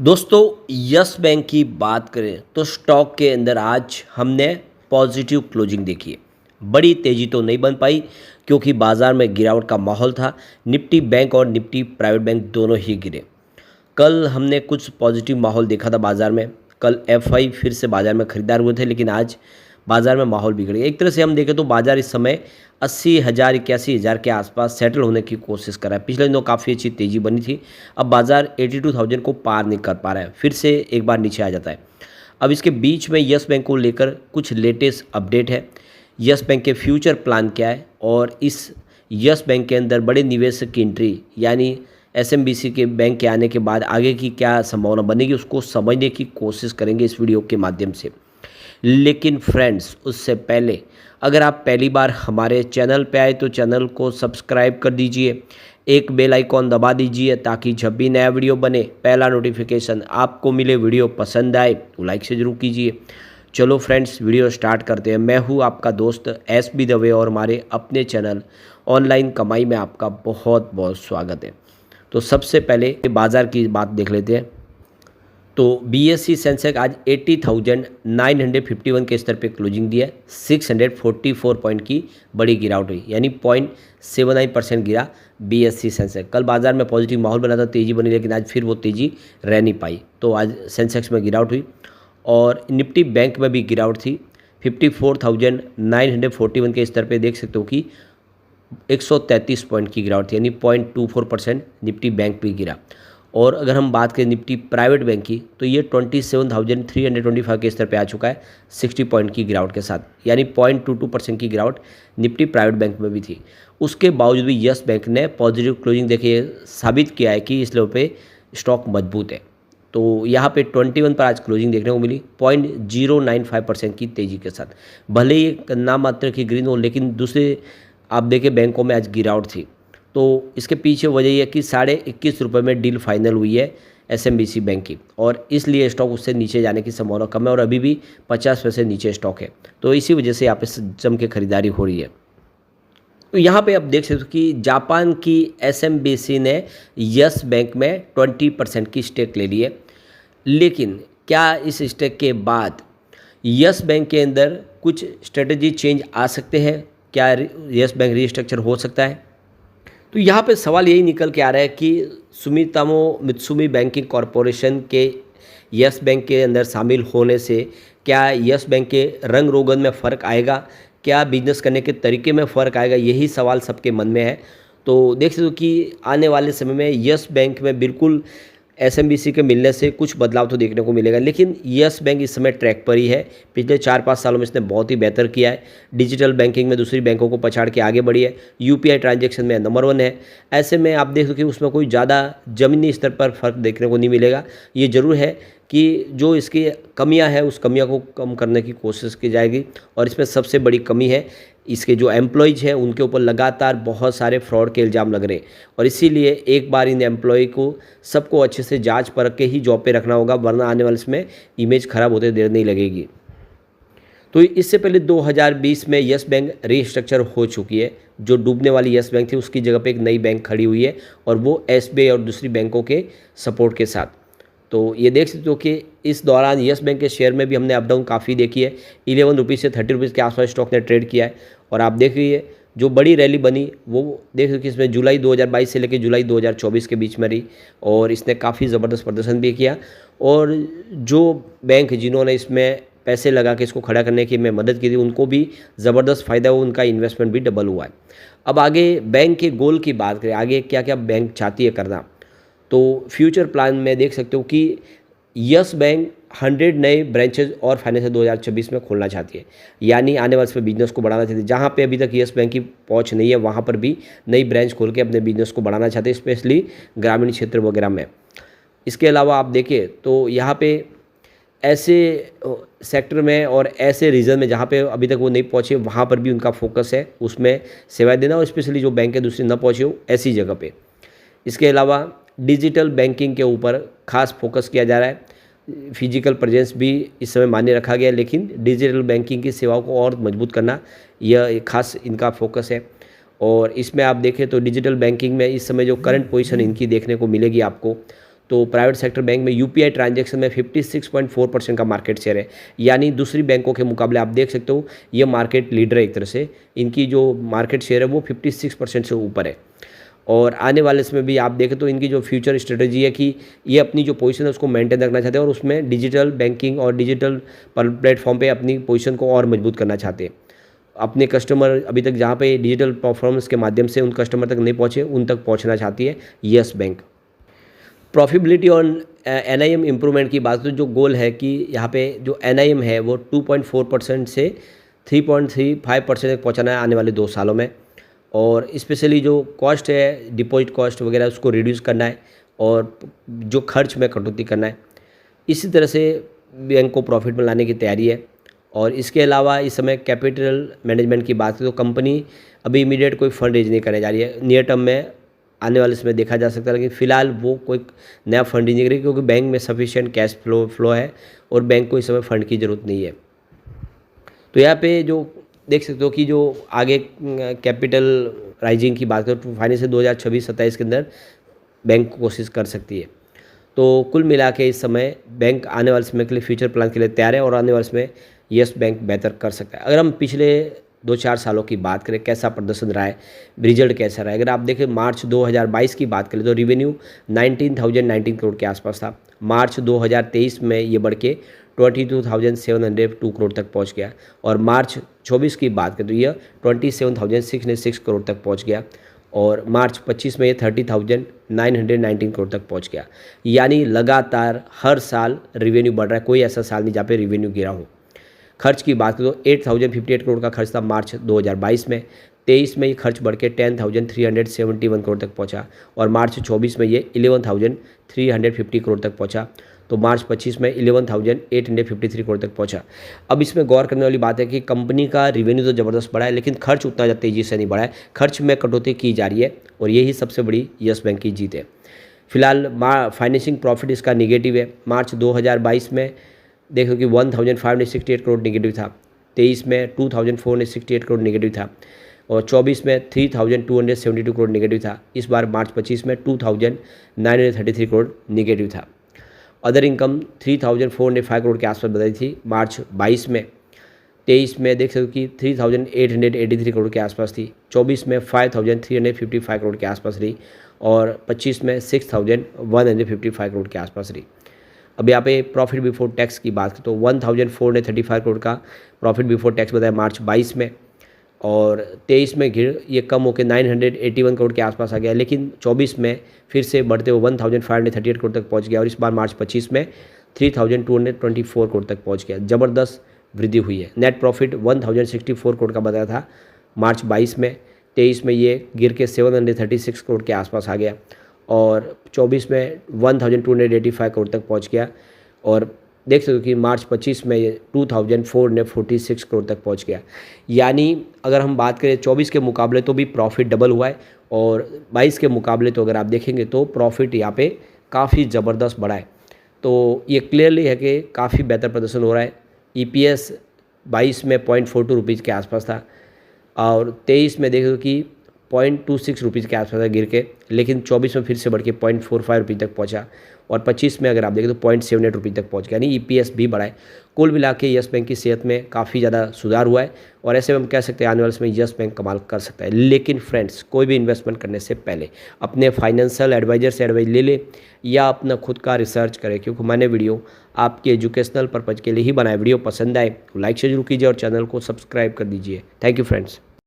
दोस्तों, yes bank की बात करें तो स्टॉक के अंदर आज हमने पॉजिटिव क्लोजिंग देखी है। बड़ी तेज़ी तो नहीं बन पाई क्योंकि बाज़ार में गिरावट का माहौल था। निफ्टी बैंक और निफ्टी प्राइवेट बैंक दोनों ही गिरे। कल हमने कुछ पॉजिटिव माहौल देखा था बाज़ार में। कल एफआई फिर से बाज़ार में खरीदार हुए थे, लेकिन आज बाज़ार में माहौल बिगड़ गया। एक तरह से हम देखें तो बाज़ार इस समय 80,000 81,000 के आसपास सेटल होने की कोशिश कर रहा है। पिछले दिनों काफ़ी अच्छी तेज़ी बनी थी। अब बाज़ार 82,000 को पार नहीं कर पा रहा है, फिर से एक बार नीचे आ जाता है। अब इसके बीच में यस बैंक को लेकर कुछ लेटेस्ट अपडेट है। यस बैंक के फ्यूचर प्लान क्या है और इस यस बैंक के अंदर बड़े निवेशक की एंट्री यानी एसएमबीसी के बैंक के आने के बाद आगे की क्या संभावना बनेगी, उसको समझने की कोशिश करेंगे इस वीडियो के माध्यम से। लेकिन फ्रेंड्स, उससे पहले अगर आप पहली बार हमारे चैनल पे आए तो चैनल को सब्सक्राइब कर दीजिए, एक बेल आइकॉन दबा दीजिए ताकि जब भी नया वीडियो बने पहला नोटिफिकेशन आपको मिले। वीडियो पसंद आए तो लाइक से ज़रूर कीजिए। चलो फ्रेंड्स, वीडियो स्टार्ट करते हैं। मैं हूँ आपका दोस्त एस बी दवे और हमारे अपने चैनल ऑनलाइन कमाई में आपका बहुत बहुत स्वागत है। तो सबसे पहले बाज़ार की बात देख लेते हैं। तो बीएसई सेंसेक्स आज 80,951 के स्तर पे क्लोजिंग दिया है। 644 पॉइंट की बड़ी गिरावट हुई, यानी 0.79% गिरा बीएसई सेंसेक्स। कल बाजार में पॉजिटिव माहौल बना था, तेज़ी बनी, लेकिन आज फिर वो तेज़ी रह नहीं पाई, तो आज सेंसेक्स में गिरावट हुई। और निफ्टी बैंक में भी गिरावट थी। 54,941 के स्तर पे देख सकते हो कि 133 पॉइंट की गिरावट थी, यानी 0.24% निफ्टी बैंक भी गिरा। और अगर हम बात करें निफ्टी प्राइवेट बैंक की तो ये 27,325 के स्तर पे आ चुका है 60 पॉइंट की गिरावट के साथ, यानी 0.22% की गिरावट निफ्टी प्राइवेट बैंक में भी थी। उसके बावजूद भी यस बैंक ने पॉजिटिव क्लोजिंग देके साबित किया है कि इस लेवल पे स्टॉक मजबूत है। तो यहाँ पे 21 पर आज क्लोजिंग देखने को मिली 0.095% की तेज़ी के साथ। भले ही एक नाम मात्र की ग्रीन हो, लेकिन दूसरे आप देखें बैंकों में आज गिरावट थी। तो इसके पीछे वजह यह है कि 21.5 रुपये में डील फाइनल हुई है एसएमबीसी बैंक की, और इसलिए स्टॉक उससे नीचे जाने की संभावना कम है और अभी भी 50 पैसे नीचे स्टॉक है। तो इसी वजह से यहाँ पे जम के खरीदारी हो रही है। तो यहाँ पे आप देख सकते हो कि जापान की एसएमबीसी ने यस बैंक में 20% की स्टेक ले ली है। लेकिन क्या इस स्टेक के बाद यस बैंक के अंदर कुछ स्ट्रेटजी चेंज आ सकते हैं? क्या यस बैंक रीस्ट्रक्चर हो सकता है? तो यहाँ पे सवाल यही निकल के आ रहा है कि सुमितोमो मित्सुमी बैंकिंग कॉरपोरेशन के यस बैंक के अंदर शामिल होने से क्या यस बैंक के रंग रोगन में फ़र्क आएगा, क्या बिजनेस करने के तरीके में फ़र्क आएगा, यही सवाल सबके मन में है। तो देख सकते हो कि आने वाले समय में यस बैंक में बिल्कुल एसएमबीसी के मिलने से कुछ बदलाव तो देखने को मिलेगा, लेकिन यस बैंक इस समय ट्रैक पर ही है। पिछले 4-5 सालों में इसने बहुत ही बेहतर किया है। डिजिटल बैंकिंग में दूसरी बैंकों को पछाड़ के आगे बढ़ी है। यूपीआई ट्रांजैक्शन में नंबर 1 है। ऐसे में आप देख सकते हो कि उसमें कोई ज़्यादा ज़मीनी स्तर पर फ़र्क देखने को नहीं मिलेगा। ये ज़रूर है कि जो इसकी कमियां हैं उस कमियों को कम करने की कोशिश की जाएगी। और इसमें सबसे बड़ी कमी है इसके जो एम्प्लॉयज़ हैं उनके ऊपर लगातार बहुत सारे फ्रॉड के इल्ज़ाम लग रहे हैं, और इसीलिए एक बार इन एम्प्लॉय को सबको अच्छे से जांच परख के ही जॉब पे रखना होगा, वरना आने वाले इसमें इमेज ख़राब होते देर नहीं लगेगी। तो इससे पहले 2020 में यस बैंक रीस्ट्रक्चर हो चुकी है। जो डूबने वाली यस बैंक थी उसकी जगह पे एक नई बैंक खड़ी हुई है, और वो एसबीआई और दूसरी बैंकों के सपोर्ट के साथ। तो ये देख सकते हो कि इस दौरान यस बैंक के शेयर में भी हमने अप डाउन काफ़ी देखी है। 11 रुपीज़ से 30 रुपीज़ के आसपास स्टॉक ने ट्रेड किया है, और आप देख रही है जो बड़ी रैली बनी वो देख सकते हो कि इसमें जुलाई 2022 से लेकर जुलाई 2024 के बीच में रही, और इसने काफ़ी ज़बरदस्त प्रदर्शन भी किया। और जो बैंक जिन्होंने इसमें पैसे लगा के इसको खड़ा करने की में मदद की थी उनको भी ज़बरदस्त फ़ायदा हुआ, उनका इन्वेस्टमेंट भी डबल हुआ है। अब आगे बैंक के गोल की बात करें, आगे क्या क्या बैंक चाहती है करना, तो फ्यूचर प्लान में देख सकते हो कि यस बैंक 100 नए ब्रांचेज और फाइनेंशियल 2026 में खोलना चाहती है, यानी आने वाले समय बिजनेस को बढ़ाना चाहती है। जहाँ पे अभी तक यस बैंक की पहुँच नहीं है वहाँ पर भी नई ब्रांच खोल के अपने बिजनेस को बढ़ाना चाहते हैं, स्पेशली ग्रामीण क्षेत्र वगैरह में। इसके अलावा आप देखें तो यहाँ पे ऐसे सेक्टर में और ऐसे रीजन में जहाँ पे अभी तक वो नहीं पहुँचे वहाँ पर भी उनका फोकस है, उसमें सेवाएं देना, और स्पेशली जो बैंक है दूसरी न पहुँचे हो ऐसी जगह पे। इसके अलावा डिजिटल बैंकिंग के ऊपर खास फोकस किया जा रहा है। फिजिकल प्रेजेंस भी इस समय मान्य रखा गया है, लेकिन डिजिटल बैंकिंग की सेवाओं को और मजबूत करना यह एक खास इनका फोकस है। और इसमें आप देखें तो डिजिटल बैंकिंग में इस समय जो करंट पोजीशन इनकी देखने को मिलेगी आपको, तो प्राइवेट सेक्टर बैंक में यूपीआई ट्रांजैक्शन में 56.4% का मार्केट शेयर है, यानी दूसरी बैंकों के मुकाबले आप देख सकते हो ये मार्केट लीडर है एक तरह से। इनकी जो मार्केट शेयर है वो 56% से ऊपर है। और आने वाले समय भी आप देखें तो इनकी जो फ्यूचर स्ट्रेटजी है कि ये अपनी जो पोजीशन है उसको मेंटेन रखना चाहते हैं और उसमें डिजिटल बैंकिंग और डिजिटल प्लेटफॉर्म पे अपनी पोजीशन को और मजबूत करना चाहते हैं। अपने कस्टमर अभी तक जहाँ पे डिजिटल परफॉर्मेंस के माध्यम से उन कस्टमर तक नहीं पहुँचे, उन तक पहुँचना चाहती है यस बैंक। प्रॉफिटेबिलिटी और एनआईएम इम्प्रूवमेंट की बात तो जो गोल है कि यहाँ पे जो एनआईएम है वो 2.4% से 3.35% तक पहुँचाना है आने वाले 2 सालों में। और स्पेशली जो कॉस्ट है डिपॉजिट कॉस्ट वगैरह उसको रिड्यूस करना है और जो खर्च में कटौती करना है। इसी तरह से बैंक को प्रॉफिट में लाने की तैयारी है। और इसके अलावा इस समय कैपिटल मैनेजमेंट की बात करें तो कंपनी अभी इमीडिएट कोई फंड रेज नहीं करने जा रही है। नियर टर्म में आने वाले समय देखा जा सकता है, लेकिन फ़िलहाल वो कोई नया फंड नहीं करेगी क्योंकि बैंक में सफिशिएंट कैश फ्लो है और बैंक को इस समय फंड की ज़रूरत नहीं है। तो यहाँ पे जो देख सकते हो कि जो आगे कैपिटल राइजिंग की बात करें तो फाइनेंशियल 2026-27 के अंदर बैंक कोशिश कर सकती है। तो कुल मिला के इस समय बैंक आने वाले समय के लिए फ्यूचर प्लान के लिए तैयार है और आने वाले समय यस बैंक बेहतर कर सकता है। अगर हम पिछले 2-4 सालों की बात करें कैसा प्रदर्शन रहा है, रिजल्ट कैसा रहा है, अगर आप देखें मार्च 2022 की बात करें तो रेवेन्यू 19,019 करोड़ के आसपास था। मार्च 2023 में ये बढ़ के 22,702 करोड़ तक पहुंच गया और मार्च 24 की बात करें तो यह 27,606 करोड़ तक पहुंच गया और मार्च 25 में ये 30,919 करोड़ तक पहुंच गया। यानी लगातार हर साल रेवेन्यू बढ़ रहा है, कोई ऐसा साल नहीं जहाँ पे रेवेन्यू गिरा हो। खर्च की बात करें तो 8,058 करोड़ का खर्च था मार्च 2022 में। 23 में ये खर्च बढ़ के 10,371 करोड़ तक पहुंचा और मार्च 24 में ये 11,350 करोड़ तक पहुंचा। तो मार्च 25 में 11,853 करोड़ तक पहुंचा। अब इसमें गौर करने वाली बात है कि कंपनी का रेवेन्यू तो ज़बरदस्त बढ़ा है लेकिन खर्च उतना ज़्यादा तेज़ी से नहीं बढ़ा है, खर्च में कटौती की जा रही है और यही सबसे बड़ी यस बैंक की जीत है। फिलहाल फाइनेंसिंग प्रॉफिट इसका निगेटिव है। मार्च 2022 में देखो कि 1,568 करोड़ निगेटिव था, 23 में 2,468 करोड़ निगेटिव था और 24 में 3,272 करोड़ निगेटिव था। इस बार मार्च 25 में 2,933 करोड़ निगेटिव था। अदर इनकम 3,405 करोड़ के आसपास बताई थी मार्च 22 में। 23 में देख सकते हो कि 3,883 करोड़ के आसपास थी। 24 में 5,355 करोड़ के आसपास रही और 25 में 6,155 करोड़ के आसपास रही। अब यहाँ पे प्रॉफिट बिफोर टैक्स की बात करें तो 1,435 करोड़ का प्रॉफिट बिफोर टैक्स बताया मार्च 22 में और 23 में ये कम होकर 981 करोड़ के आसपास आ गया, लेकिन 24 में फिर से बढ़ते हुए 1,538 करोड़ तक पहुंच गया और इस बार मार्च 25 में 3,224 करोड़ तक पहुंच गया। ज़बरदस्त वृद्धि हुई है। नेट प्रॉफिट 1,064 करोड़ का बताया था मार्च 22 में। 23 में ये गिर के 736 करोड़ के आसपास आ गया और 24 में 1,285 करोड़ तक पहुँच गया और देख सकते हो कि मार्च 25 में ये 2,446 करोड़ तक पहुंच गया। यानी अगर हम बात करें 24 के मुकाबले तो भी प्रॉफिट डबल हुआ है और 22 के मुकाबले तो अगर आप देखेंगे तो प्रॉफिट यहाँ पे काफ़ी ज़बरदस्त बढ़ा है। तो ये क्लियरली है कि काफ़ी बेहतर प्रदर्शन हो रहा है। EPS 22 में 0.42 रुपीज़ के आसपास था और 23 में देखो कि 0.26 रुपीज़ के आसपास गिर के, लेकिन 24 में फिर से बढ़ के 0.45 रुपये तक पहुंचा और 25 में अगर आप देखें तो 0.78 रुपये तक पहुंच गया, यानी EPS भी बढ़ा है। कुल मिला के यस बैंक की सेहत में काफ़ी ज़्यादा सुधार हुआ है और ऐसे में हम कह सकते हैं आने वाले समय यस बैंक कमाल कर सकता है। लेकिन फ्रेंड्स, कोई भी इन्वेस्टमेंट करने से पहले अपने फाइनेंशियल एडवाइजर से एडवाइस ले ले या अपना खुद का रिसर्च करें, क्योंकि मैंने वीडियो आपके एजुकेशनल पर्पज़ के लिए ही बनाया। वीडियो पसंद आए तो लाइक से जरूर कीजिए और चैनल को सब्सक्राइब कर दीजिए। Thank you friends.